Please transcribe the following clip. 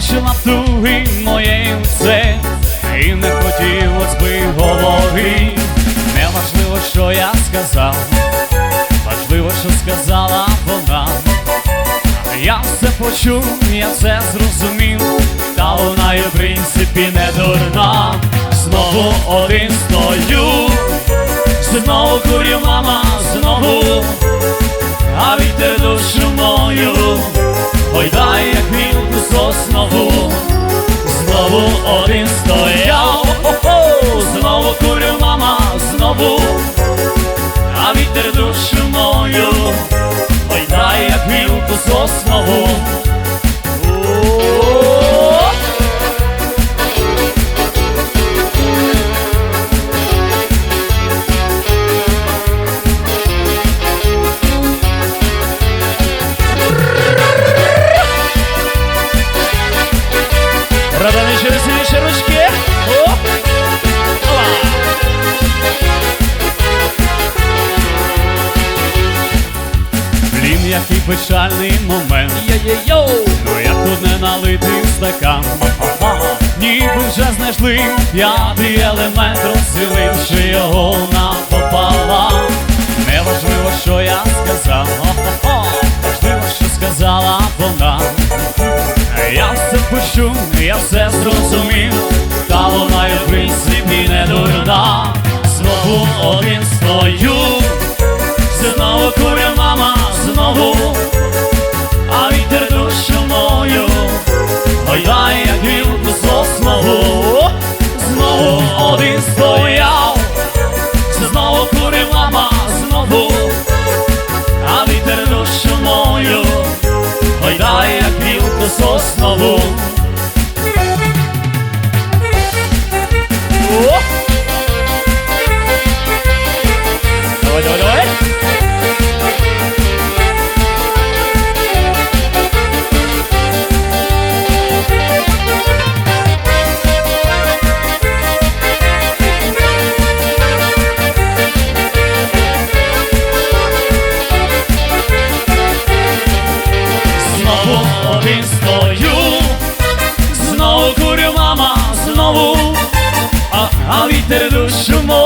бачила туги моєї лице, і не хотілось би говорити. Неважливо, що я сказав, важливо, що сказала вона. Я все почув, я все зрозумів, та вона є в принципі не дурна. Знову один стою, знову курю, мама, знову, а вітер душу мою гойдає, як гілку соснову. Знову один стояв, знову курю, мама, знову, а вітер душу мою гойдає, як гілку соснову. Радани через сильніші ручки. Блін, який печальний момент. Ну як тут не налити стакан. Ніби вже знайшли п'ятий елемент, розсіливши його напополам. Неважливо, що я сказав, важливо, що сказала вона. Я все почув, я все зрозумів, та вона є в принципі не дурна. Знову один стою, знову курю, мама, знову, а вітер душу мою гойдає, як гілку соснову. Знову один стояв, знову курю, мама, знову, а вітер душу мою гойдає, як гілку соснову. Давай, давай, давай. Знову один стою, знову курю, мама, знову, а вітер душу мою